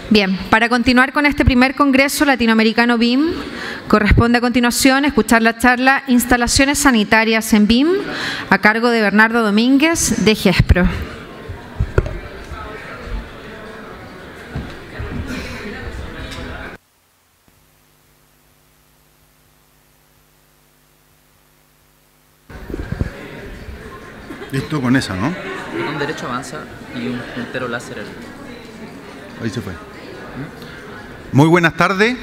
Bien, para continuar con este primer Congreso Latinoamericano BIM, corresponde a continuación escuchar la charla Instalaciones Sanitarias en BIM, a cargo de Bernardo Domínguez, de GESPRO. Listo con esa, ¿no? Botón derecho avanza y un puntero láser. Ahí se fue. Muy buenas tardes.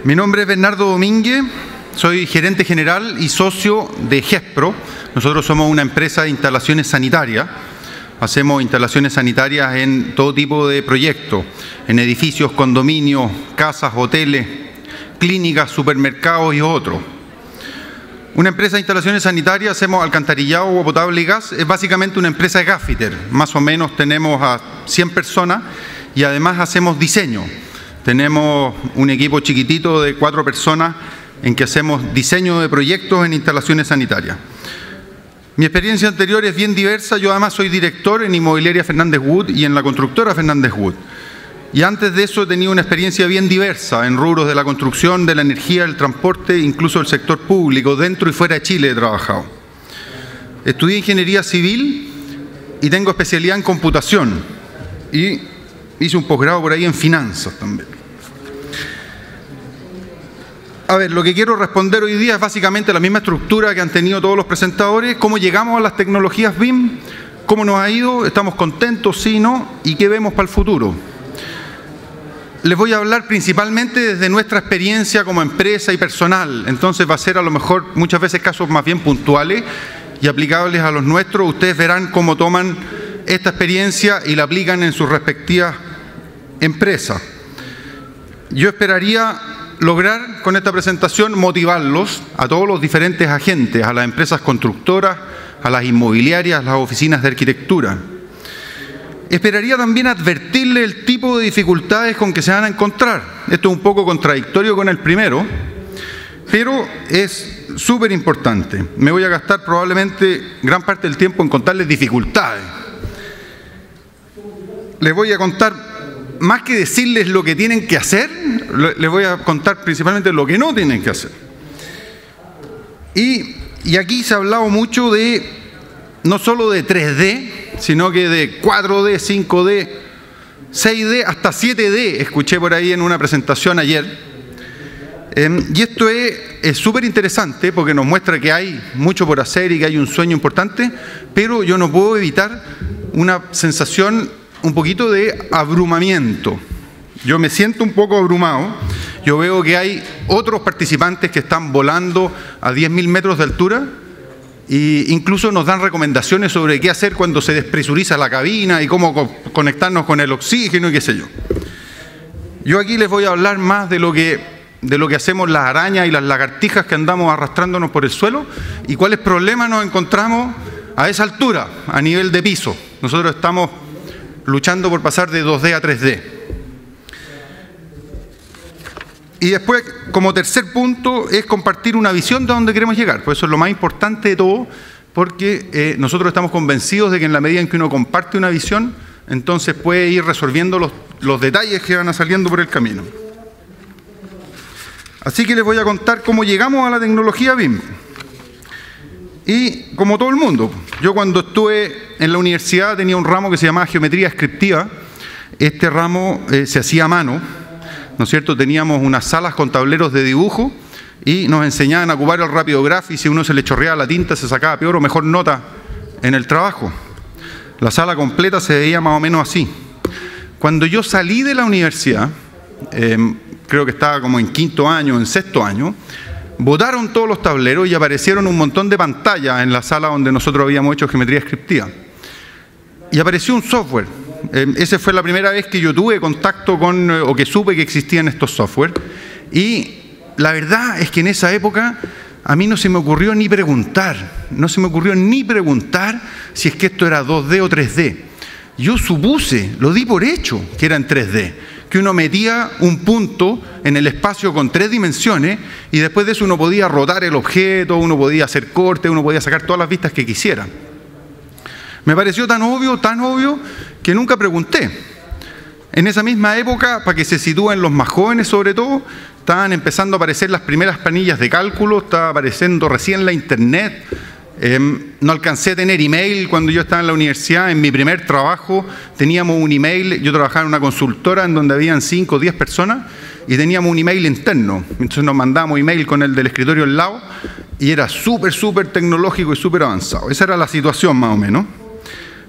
Mi nombre es Bernardo Domínguez, soy gerente general y socio de GESPRO. Nosotros somos una empresa de instalaciones sanitarias. Hacemos instalaciones sanitarias en todo tipo de proyectos, en edificios, condominios, casas, hoteles, clínicas, supermercados y otros. Una empresa de instalaciones sanitarias, hacemos alcantarillado, agua potable y gas, es básicamente una empresa de gaffiter. Más o menos tenemos a 100 personas y además hacemos diseño. Tenemos un equipo chiquitito de 4 personas en que hacemos diseño de proyectos en instalaciones sanitarias. Mi experiencia anterior es bien diversa. Yo además soy director en Inmobiliaria Fernández Wood y en la constructora Fernández Wood. Y antes de eso he tenido una experiencia bien diversa en rubros de la construcción, de la energía, del transporte, incluso del sector público. Dentro y fuera de Chile he trabajado. Estudié ingeniería civil y tengo especialidad en computación. Y hice un posgrado por ahí en finanzas también. A ver, lo que quiero responder hoy día es básicamente la misma estructura que han tenido todos los presentadores. ¿Cómo llegamos a las tecnologías BIM? ¿Cómo nos ha ido? ¿Estamos contentos? ¿Sí, no? ¿Y qué vemos para el futuro? Les voy a hablar principalmente desde nuestra experiencia como empresa y personal. Entonces va a ser a lo mejor muchas veces casos más bien puntuales y aplicables a los nuestros. Ustedes verán cómo toman esta experiencia y la aplican en sus respectivas empresas. Yo esperaría lograr con esta presentación motivarlos a todos los diferentes agentes, a las empresas constructoras, a las inmobiliarias, a las oficinas de arquitectura. Esperaría también advertirle el tipo de dificultades con que se van a encontrar. Esto es un poco contradictorio con el primero, pero es súper importante. Me voy a gastar probablemente gran parte del tiempo en contarles dificultades. Les voy a contar, más que decirles lo que tienen que hacer, les voy a contar principalmente lo que no tienen que hacer. Y aquí se ha hablado mucho de, no solo de 3D, sino que de 4D, 5D, 6D, hasta 7D, escuché por ahí en una presentación ayer. Y esto es súper interesante porque nos muestra que hay mucho por hacer y que hay un sueño importante, pero yo no puedo evitar una sensación un poquito de abrumamiento. Yo me siento un poco abrumado. Yo veo que hay otros participantes que están volando a 10.000 metros de altura e incluso nos dan recomendaciones sobre qué hacer cuando se despresuriza la cabina y cómo conectarnos con el oxígeno y qué sé yo. Yo aquí les voy a hablar más de lo que hacemos las arañas y las lagartijas que andamos arrastrándonos por el suelo y cuáles problemas nos encontramos a esa altura, a nivel de piso. Nosotros estamos luchando por pasar de 2D a 3D. Y después, como tercer punto, es compartir una visión de dónde queremos llegar. Pues eso es lo más importante de todo, porque nosotros estamos convencidos de que en la medida en que uno comparte una visión, entonces puede ir resolviendo los detalles que van a saliendo por el camino. Así que les voy a contar cómo llegamos a la tecnología BIM. Y como todo el mundo, yo cuando estuve en la universidad tenía un ramo que se llamaba geometría descriptiva. Este ramo se hacía a mano, ¿no es cierto? Teníamos unas salas con tableros de dibujo y nos enseñaban a ocupar el Rapidograph y si uno se le chorreaba la tinta se sacaba peor o mejor nota en el trabajo. La sala completa se veía más o menos así. Cuando yo salí de la universidad, creo que estaba como en 5º año, en 6º año, botaron todos los tableros y aparecieron un montón de pantallas en la sala donde nosotros habíamos hecho geometría descriptiva. Y apareció un software. Esa fue la primera vez que yo tuve contacto con, o que supe que existían estos software. Y la verdad es que en esa época a mí no se me ocurrió ni preguntar. No se me ocurrió ni preguntar si es que esto era 2D o 3D. Yo supuse, lo di por hecho, que era en 3D. Que uno metía un punto en el espacio con 3 dimensiones y después de eso uno podía rotar el objeto, uno podía hacer cortes, uno podía sacar todas las vistas que quisiera. Me pareció tan obvio, que nunca pregunté. En esa misma época, para que se sitúen los más jóvenes sobre todo, estaban empezando a aparecer las primeras planillas de cálculo, estaba apareciendo recién la internet. No alcancé a tener email cuando yo estaba en la universidad. En mi primer trabajo teníamos un email, yo trabajaba en una consultora en donde habían 5 o 10 personas y teníamos un email interno. Entonces nos mandábamos email con el del escritorio al lado y era súper tecnológico y súper avanzado. Esa era la situación más o menos.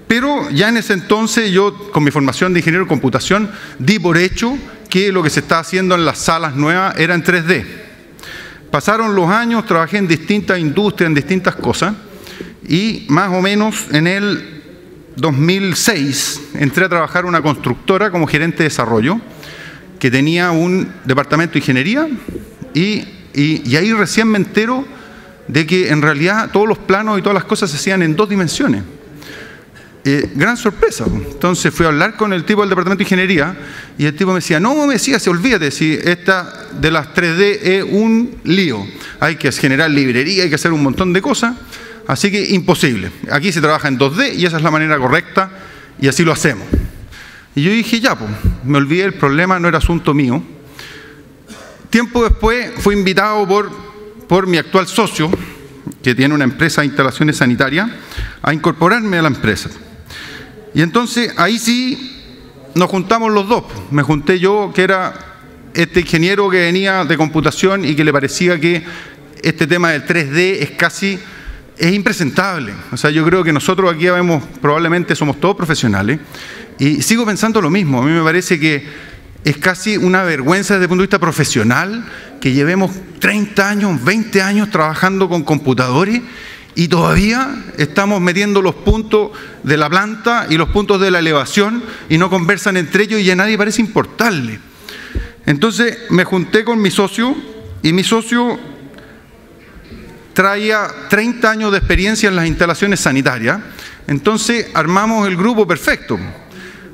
Pero ya en ese entonces yo, con mi formación de ingeniero de computación, di por hecho que lo que se estaba haciendo en las salas nuevas era en 3D. Pasaron los años, trabajé en distintas industrias, en distintas cosas, y más o menos en el 2006 entré a trabajar en una constructora como gerente de desarrollo, que tenía un departamento de ingeniería, y ahí recién me entero de que en realidad todos los planos y todas las cosas se hacían en 2 dimensiones. Gran sorpresa. Entonces fui a hablar con el tipo del departamento de ingeniería y el tipo me decía, no, me decía, olvídate, si esta de las 3D es un lío, hay que generar librería, hay que hacer un montón de cosas, así que imposible. Aquí se trabaja en 2D y esa es la manera correcta y así lo hacemos. Y yo dije, ya, pues, me olvidé, el problema no era asunto mío. Tiempo después fui invitado por mi actual socio, que tiene una empresa de instalaciones sanitarias, a incorporarme a la empresa. Y entonces ahí sí nos juntamos los dos. Me junté yo, que era este ingeniero que venía de computación y que le parecía que este tema del 3D es impresentable. O sea, yo creo que nosotros aquí probablemente somos todos profesionales y sigo pensando lo mismo. A mí me parece que es casi una vergüenza desde el punto de vista profesional que llevemos 30 años, 20 años trabajando con computadores y todavía estamos metiendo los puntos de la planta y los puntos de la elevación y no conversan entre ellos y a nadie parece importarle. Entonces me junté con mi socio y mi socio traía 30 años de experiencia en las instalaciones sanitarias. Entonces armamos el grupo perfecto.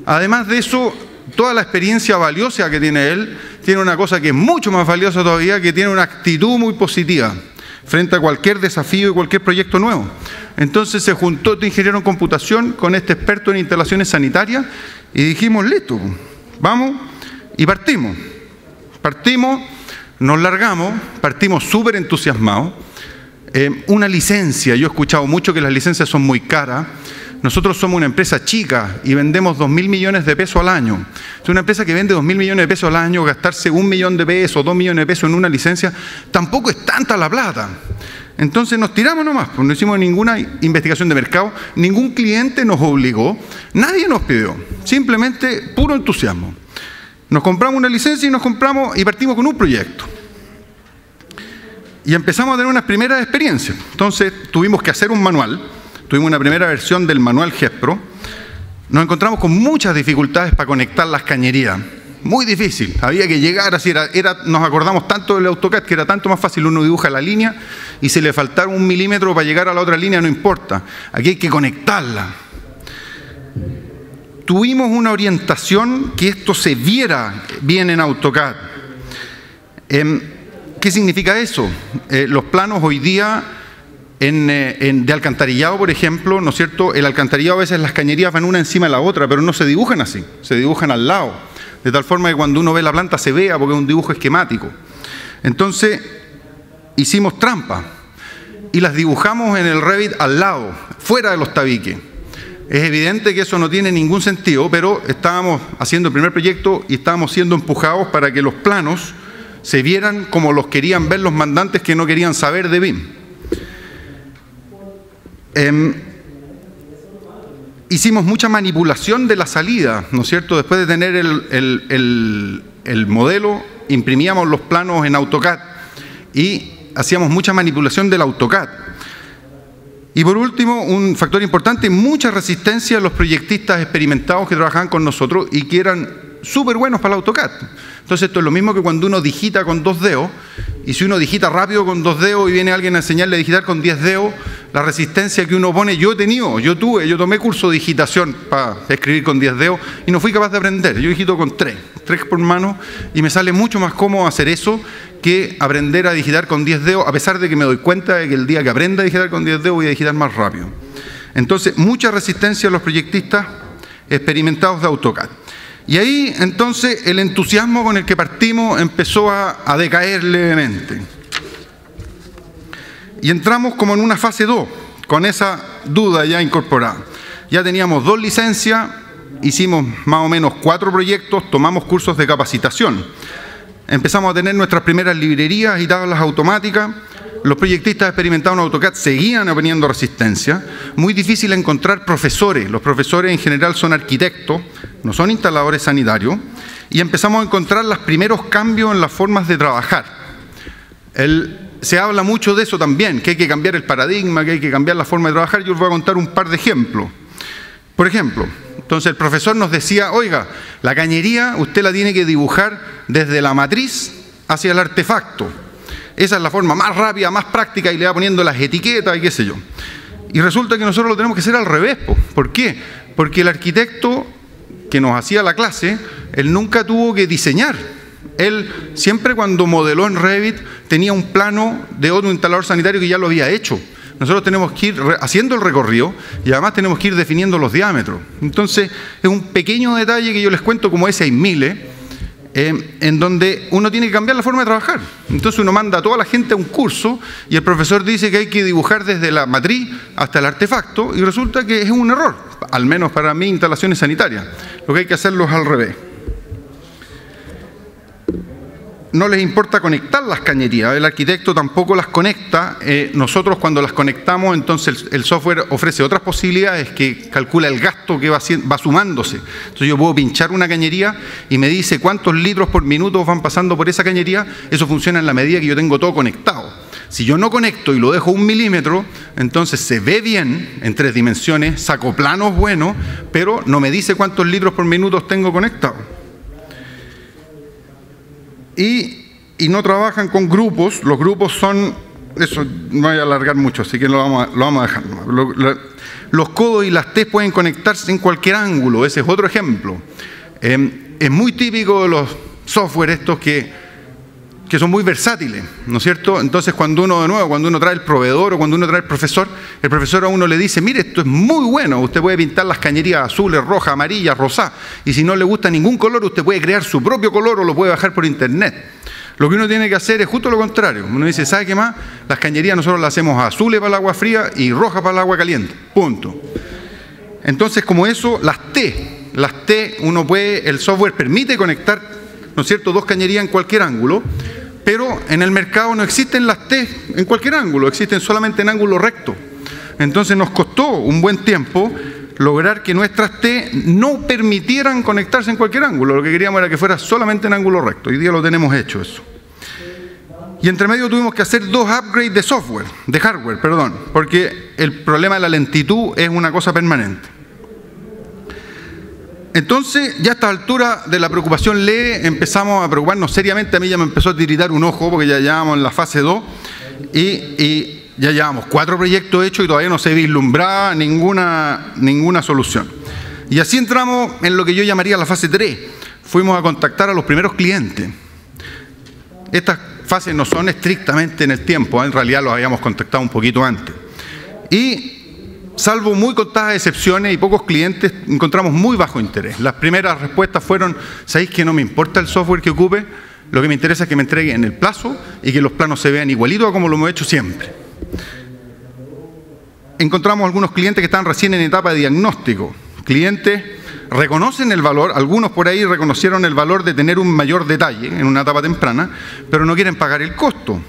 Además de eso, toda la experiencia valiosa que tiene él, tiene una cosa que es mucho más valiosa todavía, que tiene una actitud muy positiva frente a cualquier desafío y cualquier proyecto nuevo. Entonces se juntó este ingeniero en computación con este experto en instalaciones sanitarias y dijimos, listo, vamos, y partimos. Partimos, nos largamos, partimos súper entusiasmados. Una licencia, yo he escuchado mucho que las licencias son muy caras. Nosotros somos una empresa chica y vendemos 2.000 millones de pesos al año. Es una empresa que vende 2.000 millones de pesos al año, gastarse 1 millón de pesos, 2 millones de pesos en una licencia, tampoco es tanta la plata. Entonces nos tiramos nomás, pues no hicimos ninguna investigación de mercado, ningún cliente nos obligó, nadie nos pidió, simplemente puro entusiasmo. Nos compramos una licencia y partimos con un proyecto. Y empezamos a tener unas primeras experiencias. Entonces tuvimos que hacer un manual. Tuvimos una primera versión del manual GESPRO. Nos encontramos con muchas dificultades para conectar las cañerías. Muy difícil. Había que llegar así. Nos acordamos tanto del AutoCAD que era tanto más fácil. Uno dibuja la línea y si le faltara 1 milímetro para llegar a la otra línea no importa. Aquí hay que conectarla. Tuvimos una orientación que esto se viera bien en AutoCAD. ¿Qué significa eso? Los planos hoy día de alcantarillado, por ejemplo, ¿no es cierto? El alcantarillado a veces las cañerías van una encima de la otra, pero no se dibujan así, se dibujan al lado, de tal forma que cuando uno ve la planta se vea porque es un dibujo esquemático. Entonces, hicimos trampa y las dibujamos en el Revit al lado, fuera de los tabiques. Es evidente que eso no tiene ningún sentido, pero estábamos haciendo el primer proyecto y estábamos siendo empujados para que los planos se vieran como los querían ver los mandantes que no querían saber de BIM. Hicimos mucha manipulación de la salida, ¿no es cierto? Después de tener el modelo, imprimíamos los planos en AutoCAD y hacíamos mucha manipulación del AutoCAD. Y por último, un factor importante, mucha resistencia a los proyectistas experimentados que trabajaban con nosotros y que eran súper buenos para el AutoCAD. Entonces esto es lo mismo que cuando uno digita con 2 dedos, y si uno digita rápido con 2 dedos y viene alguien a enseñarle a digitar con 10 dedos, la resistencia que uno pone, yo tomé curso de digitación para escribir con 10 dedos y no fui capaz de aprender. Yo digito con 3 por mano y me sale mucho más cómodo hacer eso que aprender a digitar con 10 dedos, a pesar de que me doy cuenta de que el día que aprenda a digitar con 10 dedos voy a digitar más rápido. Entonces, mucha resistencia a los proyectistas experimentados de AutoCAD. Y ahí entonces el entusiasmo con el que partimos empezó a decaer levemente. Y entramos como en una fase 2, con esa duda ya incorporada. Ya teníamos 2 licencias, hicimos más o menos 4 proyectos, tomamos cursos de capacitación. Empezamos a tener nuestras primeras librerías y tablas automáticas. Los proyectistas experimentados en AutoCAD seguían poniendo resistencia. Muy difícil encontrar profesores. Los profesores en general son arquitectos, no son instaladores sanitarios. Y empezamos a encontrar los primeros cambios en las formas de trabajar. Se habla mucho de eso también, que hay que cambiar el paradigma, que hay que cambiar la forma de trabajar. Yo les voy a contar un par de ejemplos. Por ejemplo, entonces el profesor nos decía, oiga, la cañería usted la tiene que dibujar desde la matriz hacia el artefacto. Esa es la forma más rápida, más práctica, y le va poniendo las etiquetas y qué sé yo. Y resulta que nosotros lo tenemos que hacer al revés. ¿Por qué? Porque el arquitecto que nos hacía la clase, él nunca tuvo que diseñar. Él siempre cuando modeló en Revit tenía un plano de otro instalador sanitario que ya lo había hecho. Nosotros tenemos que ir haciendo el recorrido y además tenemos que ir definiendo los diámetros. Entonces es un pequeño detalle que yo les cuento, como ese hay miles, en donde uno tiene que cambiar la forma de trabajar. Entonces uno manda a toda la gente a un curso y el profesor dice que hay que dibujar desde la matriz hasta el artefacto, y resulta que es un error, al menos para mí, instalaciones sanitarias. Lo que hay que hacerlo es al revés. No les importa conectar las cañerías, el arquitecto tampoco las conecta. Nosotros cuando las conectamos, entonces el software ofrece otras posibilidades, que calcula el gasto que va sumándose. Entonces yo puedo pinchar una cañería y me dice cuántos litros por minuto van pasando por esa cañería. Eso funciona en la medida que yo tengo todo conectado. Si yo no conecto y lo dejo 1 milímetro, entonces se ve bien en 3 dimensiones, saco planos buenos, pero no me dice cuántos litros por minuto tengo conectado. Y no trabajan con grupos. Los grupos son, eso no voy a alargar mucho, así que lo vamos a dejar. Los codos y las T pueden conectarse en cualquier ángulo, ese es otro ejemplo. Es muy típico de los software estos que son muy versátiles, ¿no es cierto? Entonces cuando uno trae el proveedor o cuando uno trae el profesor a uno le dice, mire, esto es muy bueno, usted puede pintar las cañerías azules, rojas, amarillas, rosadas, y si no le gusta ningún color, usted puede crear su propio color o lo puede bajar por internet. Lo que uno tiene que hacer es justo lo contrario. Uno dice, ¿sabe qué más? Las cañerías nosotros las hacemos azules para el agua fría y rojas para el agua caliente, punto. Entonces, como eso, las T, el software permite conectar, ¿no es cierto?, 2 cañerías en cualquier ángulo. Pero en el mercado no existen las T en cualquier ángulo, existen solamente en ángulo recto. Entonces nos costó un buen tiempo lograr que nuestras T no permitieran conectarse en cualquier ángulo. Lo que queríamos era que fuera solamente en ángulo recto. Hoy día lo tenemos hecho eso. Y entre medio tuvimos que hacer 2 upgrades de hardware, porque el problema de la lentitud es una cosa permanente. Entonces, ya a esta altura de la preocupación leve, empezamos a preocuparnos seriamente. A mí ya me empezó a tiritar un ojo porque ya llevamos en la fase 2 y ya llevamos 4 proyectos hechos y todavía no se vislumbraba ninguna solución. Y así entramos en lo que yo llamaría la fase 3. Fuimos a contactar a los primeros clientes. Estas fases no son estrictamente en el tiempo, en realidad los habíamos contactado un poquito antes. Y salvo muy contadas excepciones y pocos clientes, encontramos muy bajo interés. Las primeras respuestas fueron, ¿sabéis que no me importa el software que ocupe? Lo que me interesa es que me entreguen en el plazo y que los planos se vean igualitos a como lo hemos hecho siempre. Encontramos algunos clientes que están recién en etapa de diagnóstico. Clientes reconocen el valor, algunos por ahí reconocieron el valor de tener un mayor detalle en una etapa temprana, pero no quieren pagar el costo.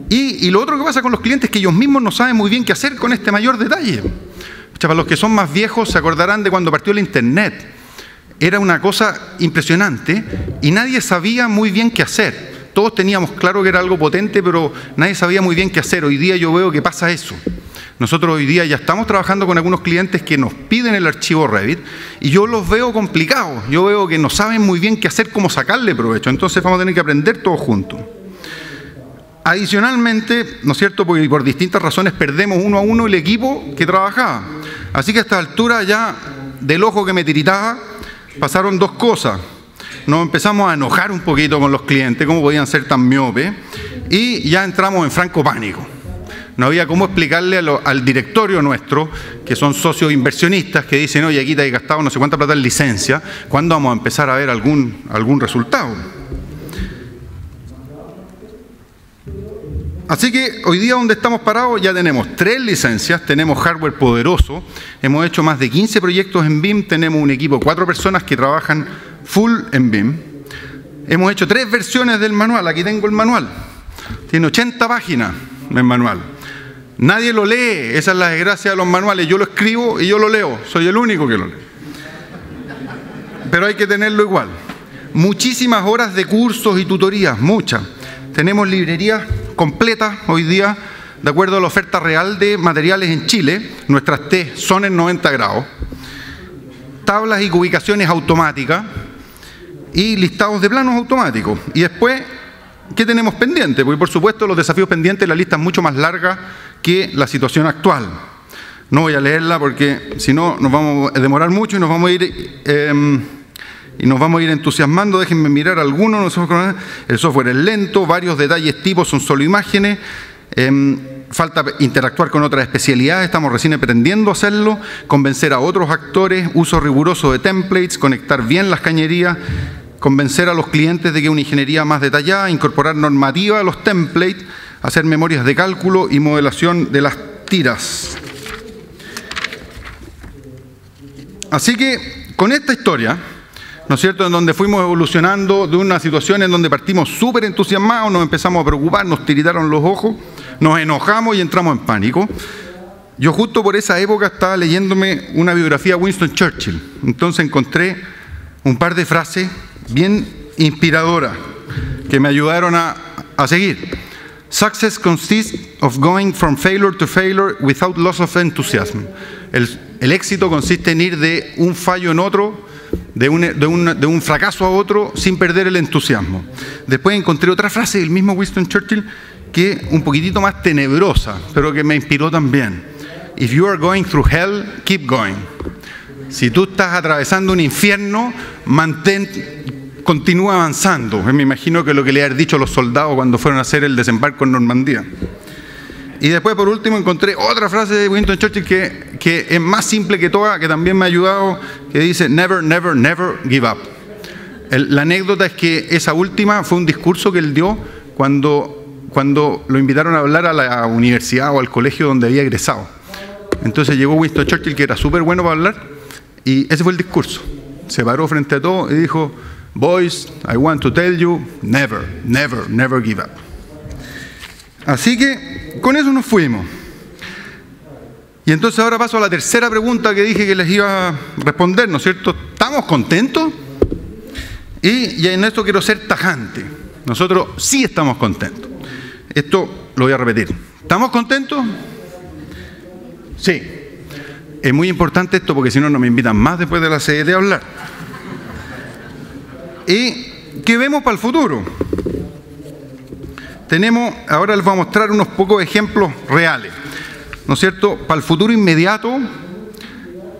Y lo otro que pasa con los clientes es que ellos mismos no saben muy bien qué hacer con este mayor detalle. Para los que son más viejos se acordarán de cuando partió el internet. Era una cosa impresionante y nadie sabía muy bien qué hacer. Todos teníamos claro que era algo potente, pero nadie sabía muy bien qué hacer. Hoy día yo veo que pasa eso. Nosotros hoy día ya estamos trabajando con algunos clientes que nos piden el archivo Revit y yo los veo complicados. Yo veo que no saben muy bien qué hacer, cómo sacarle provecho. Entonces vamos a tener que aprender todos juntos. Adicionalmente, ¿no es cierto?, porque por distintas razones perdemos uno a uno el equipo que trabajaba. Así que a esta altura ya del ojo que me tiritaba pasaron 2 cosas. Nos empezamos a enojar un poquito con los clientes, cómo podían ser tan miopes, y ya entramos en franco pánico. No había cómo explicarle al directorio nuestro, que son socios inversionistas, que dicen, oye, aquí te has gastado no sé cuánta plata en licencia, ¿cuándo vamos a empezar a ver algún resultado? Así que hoy día donde estamos parados ya tenemos 3 licencias, tenemos hardware poderoso, hemos hecho más de 15 proyectos en BIM, tenemos un equipo de 4 personas que trabajan full en BIM. Hemos hecho 3 versiones del manual, aquí tengo el manual, tiene 80 páginas el manual. Nadie lo lee, esa es la desgracia de los manuales, yo lo escribo y yo lo leo, soy el único que lo lee. Pero hay que tenerlo igual. Muchísimas horas de cursos y tutorías, muchas. Tenemos librerías completas hoy día, de acuerdo a la oferta real de materiales en Chile, nuestras T son en 90 grados, tablas y ubicaciones automáticas y listados de planos automáticos. Y después, ¿qué tenemos pendiente? Porque por supuesto los desafíos pendientes, la lista es mucho más larga que la situación actual. No voy a leerla porque si no nos vamos a demorar mucho y nos vamos a ir entusiasmando. Déjenme mirar algunos. El software es lento, varios detalles tipos son solo imágenes, falta interactuar con otras especialidades, estamos recién aprendiendo a hacerlo, convencer a otros actores, uso riguroso de templates, conectar bien las cañerías, convencer a los clientes de que una ingeniería más detallada, incorporar normativa a los templates, hacer memorias de cálculo y modelación de las tiras. Así que con esta historia, ¿no es cierto?, en donde fuimos evolucionando de una situación en donde partimos súper entusiasmados, nos empezamos a preocupar, nos tiritaron los ojos, nos enojamos y entramos en pánico. Yo justo por esa época estaba leyéndome una biografía de Winston Churchill. Entonces encontré un par de frases bien inspiradoras que me ayudaron a seguir. Success consists of going from failure to failure without loss of enthusiasm. El éxito consiste en ir de un fallo en otro, de un fracaso a otro, sin perder el entusiasmo. Después encontré otra frase del mismo Winston Churchill, que un poquitito más tenebrosa, pero que me inspiró también. If you are going through hell, keep going. Si tú estás atravesando un infierno, continúa avanzando. Me imagino que lo que le han dicho a los soldados cuando fueron a hacer el desembarco en Normandía. Y después, por último, encontré otra frase de Winston Churchill que es más simple que toda, que también me ha ayudado, que dice, never, never, never give up. La anécdota es que esa última fue un discurso que él dio cuando lo invitaron a hablar a la universidad o al colegio donde había egresado. Entonces llegó Winston Churchill, que era súper bueno para hablar, y ese fue el discurso. Se paró frente a todos y dijo, boys, I want to tell you, never, never, never give up. Así que con eso nos fuimos. Y entonces ahora paso a la tercera pregunta que dije que les iba a responder, ¿no es cierto? ¿Estamos contentos? Y en esto quiero ser tajante. Nosotros sí estamos contentos. Esto lo voy a repetir. ¿Estamos contentos? Sí. Es muy importante esto porque si no, no me invitan más después de la CDT a hablar. ¿Y qué vemos para el futuro? Ahora les voy a mostrar unos pocos ejemplos reales, ¿no es cierto? Para el futuro inmediato,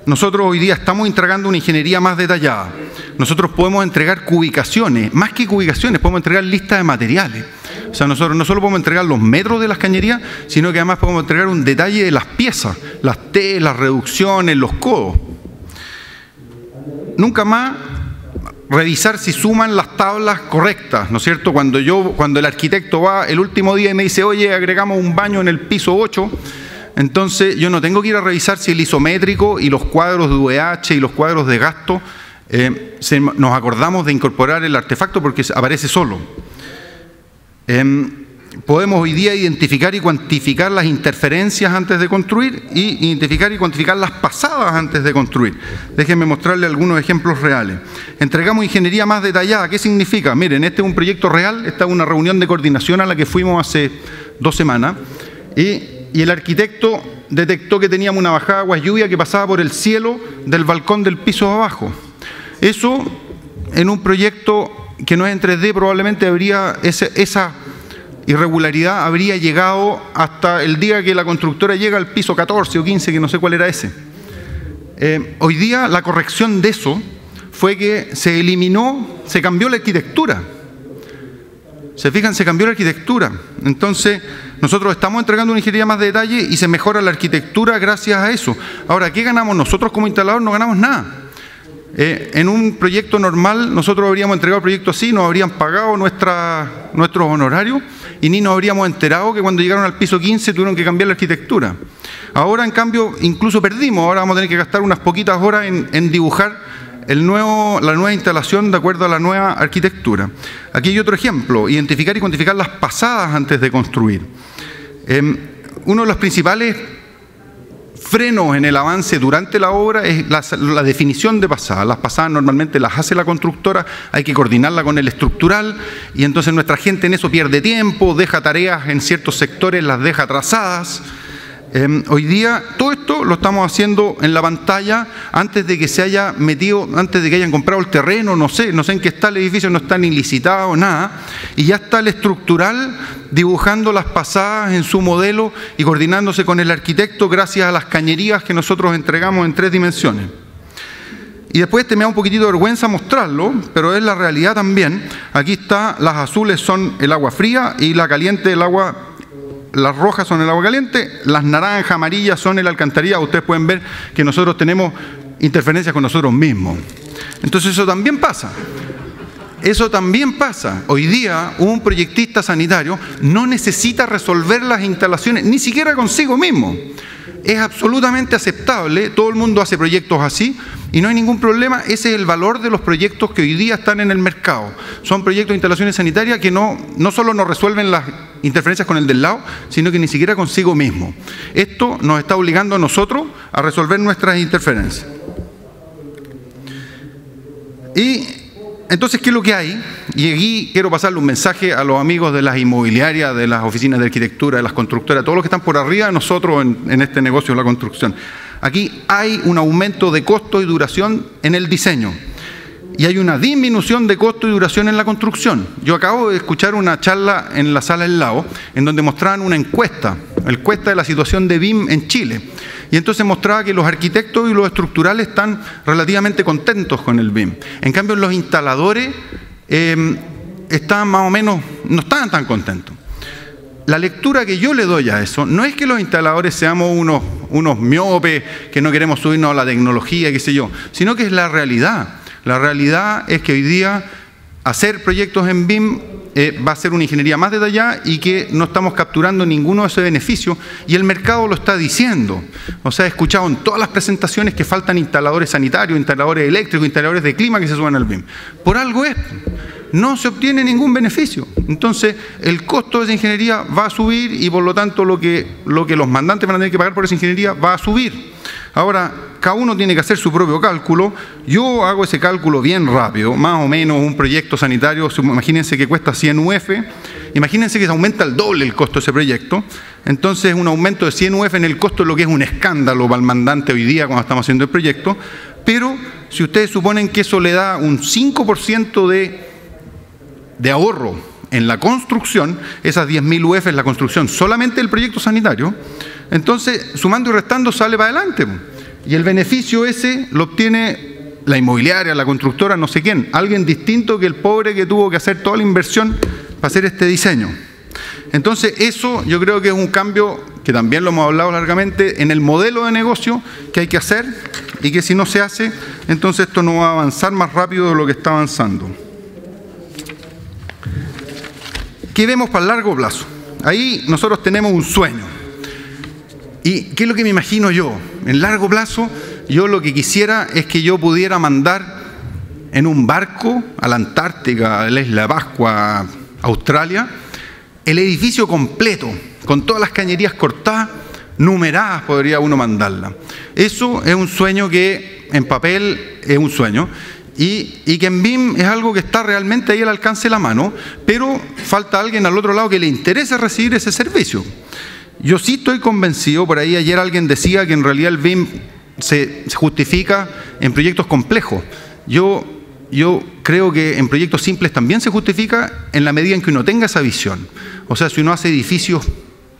nosotros hoy día estamos entregando una ingeniería más detallada. Nosotros podemos entregar cubicaciones, más que cubicaciones, podemos entregar listas de materiales. O sea, nosotros no solo podemos entregar los metros de las cañerías, sino que además podemos entregar un detalle de las piezas, las T, las reducciones, los codos. Nunca más revisar si suman las tablas correctas, ¿no es cierto? Cuando el arquitecto va el último día y me dice, oye, agregamos un baño en el piso 8, entonces yo no tengo que ir a revisar si el isométrico y los cuadros de VH y los cuadros de gasto, nos acordamos de incorporar el artefacto porque aparece solo. Podemos hoy día identificar y cuantificar las interferencias antes de construir y identificar y cuantificar las pasadas antes de construir. Déjenme mostrarle algunos ejemplos reales. Entregamos ingeniería más detallada. ¿Qué significa? Miren, este es un proyecto real. Esta es una reunión de coordinación a la que fuimos hace 2 semanas y el arquitecto detectó que teníamos una bajada de agua lluvia que pasaba por el cielo del balcón del piso de abajo. Eso, en un proyecto que no es en 3D, probablemente habría esa irregularidad habría llegado hasta el día que la constructora llega al piso 14 o 15, que no sé cuál era ese. Hoy día la corrección de eso fue que se cambió la arquitectura. ¿Se fijan? Se cambió la arquitectura. Entonces, Nosotros estamos entregando una ingeniería más de detalle y se mejora la arquitectura gracias a eso. Ahora, ¿qué ganamos nosotros como instalador? No ganamos nada. En un proyecto normal, nosotros habríamos entregado el proyecto así, nos habrían pagado nuestros honorarios y ni nos habríamos enterado que cuando llegaron al piso 15 tuvieron que cambiar la arquitectura. Ahora, en cambio, incluso perdimos. Ahora vamos a tener que gastar unas poquitas horas en dibujar la nueva instalación de acuerdo a la nueva arquitectura. Aquí hay otro ejemplo: identificar y cuantificar las pasadas antes de construir. Uno de los principales frenos en el avance durante la obra es la definición de pasadas. Las pasadas normalmente las hace la constructora, hay que coordinarla con el estructural y entonces nuestra gente en eso pierde tiempo, deja tareas en ciertos sectores, las deja atrasadas. Hoy día todo esto lo estamos haciendo en la pantalla antes de que se haya metido, antes de que hayan comprado el terreno, no sé en qué está el edificio, no está ni licitado, nada, y ya está el estructural dibujando las pasadas en su modelo y coordinándose con el arquitecto gracias a las cañerías que nosotros entregamos en 3 dimensiones. Y después me da un poquitito de vergüenza mostrarlo, pero es la realidad también. Aquí está, las azules son el agua fría y la caliente el agua. Las rojas son el agua caliente, las naranjas, amarillas son el alcantarillado. Ustedes pueden ver que nosotros tenemos interferencias con nosotros mismos. Entonces eso también pasa. Eso también pasa. Hoy día un proyectista sanitario no necesita resolver las instalaciones, ni siquiera consigo mismo. Es absolutamente aceptable, todo el mundo hace proyectos así y no hay ningún problema. Ese es el valor de los proyectos que hoy día están en el mercado. Son proyectos de instalaciones sanitarias que no solo nos resuelven las interferencias con el del lado, sino que ni siquiera consigo mismo. Esto nos está obligando a nosotros a resolver nuestras interferencias. Y entonces, ¿qué es lo que hay? Y aquí quiero pasarle un mensaje a los amigos de las inmobiliarias, de las oficinas de arquitectura, de las constructoras, todos los que están por arriba de nosotros en este negocio de la construcción. Aquí hay un aumento de costo y duración en el diseño. Y hay una disminución de costo y duración en la construcción. Yo acabo de escuchar una charla en la sala del lado, en donde mostraban una encuesta de la situación de BIM en Chile. Y entonces mostraba que los arquitectos y los estructurales están relativamente contentos con el BIM. En cambio, los instaladores están más o menos, no estaban tan contentos. La lectura que yo le doy a eso no es que los instaladores seamos unos miopes que no queremos subirnos a la tecnología, qué sé yo, sino que es la realidad. La realidad es que hoy día hacer proyectos en BIM va a ser una ingeniería más detallada y que no estamos capturando ninguno de esos beneficios y el mercado lo está diciendo. O sea, he escuchado en todas las presentaciones que faltan instaladores sanitarios, instaladores eléctricos, instaladores de clima que se suban al BIM. Por algo es. No se obtiene ningún beneficio. Entonces, el costo de esa ingeniería va a subir y por lo tanto lo que los mandantes van a tener que pagar por esa ingeniería va a subir. Ahora, cada uno tiene que hacer su propio cálculo. Yo hago ese cálculo bien rápido, más o menos un proyecto sanitario, imagínense que cuesta 100 UF, imagínense que se aumenta el doble el costo de ese proyecto. Entonces, un aumento de 100 UF en el costo es lo que es un escándalo para el mandante hoy día cuando estamos haciendo el proyecto. Pero, si ustedes suponen que eso le da un 5% de ahorro en la construcción, esas 10.000 UF es la construcción solamente del proyecto sanitario, entonces sumando y restando sale para adelante. Y el beneficio ese lo obtiene la inmobiliaria, la constructora, no sé quién, alguien distinto que el pobre que tuvo que hacer toda la inversión para hacer este diseño. Entonces eso yo creo que es un cambio que también lo hemos hablado largamente en el modelo de negocio que hay que hacer y que si no se hace, entonces esto no va a avanzar más rápido de lo que está avanzando. ¿Qué vemos para el largo plazo? Ahí nosotros tenemos un sueño. ¿Y qué es lo que me imagino yo? En largo plazo, yo lo que quisiera es que yo pudiera mandar en un barco a la Antártica, a la Isla de Pascua, a Australia, el edificio completo, con todas las cañerías cortadas, numeradas podría uno mandarla. Eso es un sueño que en papel es un sueño. Y que en BIM es algo que está realmente ahí al alcance de la mano, pero falta alguien al otro lado que le interese recibir ese servicio. Yo sí estoy convencido, por ahí ayer alguien decía que en realidad el BIM se justifica en proyectos complejos. Yo creo que en proyectos simples también se justifica en la medida en que uno tenga esa visión. O sea, si uno hace edificios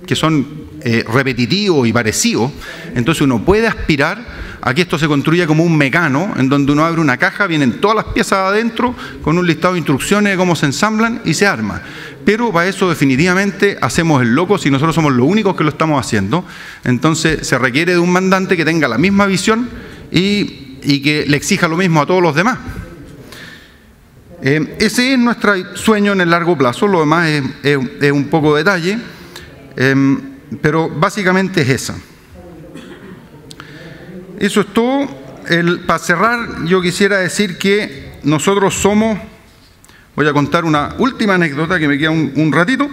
que son repetitivos y parecidos, entonces uno puede aspirar Aquí esto se construye como un mecano, en donde uno abre una caja, vienen todas las piezas adentro, con un listado de instrucciones de cómo se ensamblan y se arma. Pero para eso definitivamente hacemos el loco si nosotros somos los únicos que lo estamos haciendo. Entonces se requiere de un mandante que tenga la misma visión y que le exija lo mismo a todos los demás. Ese es nuestro sueño en el largo plazo, lo demás es un poco de detalle, pero básicamente es esa. Eso es todo. Para cerrar, yo quisiera decir que nosotros somos, voy a contar una última anécdota que me queda un ratito,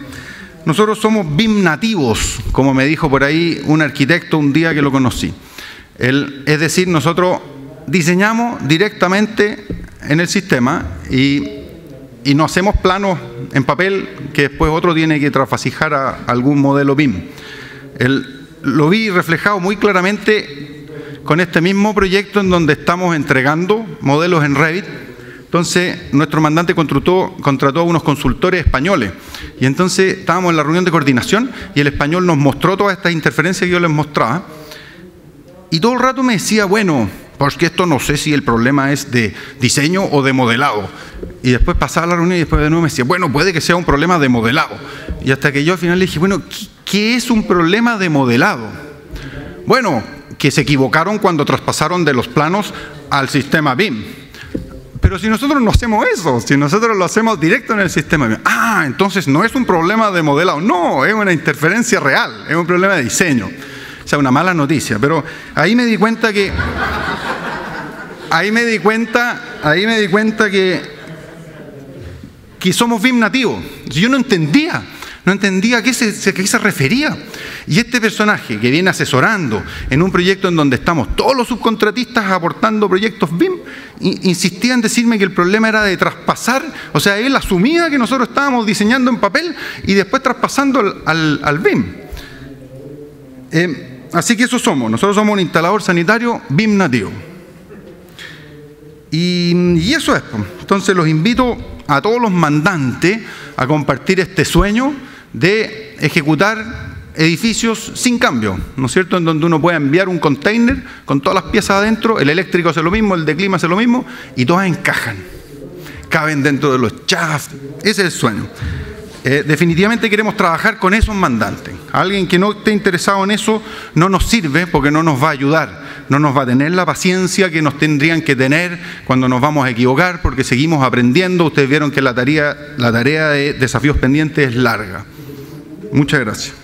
nosotros somos BIM nativos, como me dijo por ahí un arquitecto un día que lo conocí. Es decir, nosotros diseñamos directamente en el sistema y no hacemos planos en papel que después otro tiene que trasfasijar a algún modelo BIM. Lo vi reflejado muy claramente con este mismo proyecto en donde estamos entregando modelos en Revit. Entonces, nuestro mandante contrató a unos consultores españoles. Y entonces estábamos en la reunión de coordinación y el español nos mostró todas estas interferencias que yo les mostraba. Y todo el rato me decía, bueno, pues que esto no sé si el problema es de diseño o de modelado. Y después pasaba la reunión y después de nuevo me decía, bueno, puede que sea un problema de modelado. Y hasta que yo al final le dije, bueno, ¿qué es un problema de modelado? Bueno, que se equivocaron cuando traspasaron de los planos al sistema BIM. Pero si nosotros no hacemos eso, si nosotros lo hacemos directo en el sistema BIM, entonces no es un problema de modelado, no, es una interferencia real, es un problema de diseño. O sea, una mala noticia, pero ahí me di cuenta que que somos BIM nativos. Yo no entendía a qué se refería. Y este personaje que viene asesorando en un proyecto en donde estamos todos los subcontratistas aportando proyectos BIM, insistía en decirme que el problema era de traspasar, o sea, él asumía que nosotros estábamos diseñando en papel y después traspasando al BIM. Así que eso somos, nosotros somos un instalador sanitario BIM nativo. Y eso es. Entonces los invito a todos los mandantes a compartir este sueño de ejecutar edificios sin cambio, ¿no es cierto? En donde uno pueda enviar un container con todas las piezas adentro, el eléctrico hace lo mismo, el de clima hace lo mismo, y todas encajan, caben dentro de los shafts. Ese es el sueño. Definitivamente queremos trabajar con esos mandantes. Alguien que no esté interesado en eso no nos sirve porque no nos va a ayudar, no nos va a tener la paciencia que nos tendrían que tener cuando nos vamos a equivocar, porque seguimos aprendiendo. Ustedes vieron que la tarea de desafíos pendientes es larga. Muchas gracias.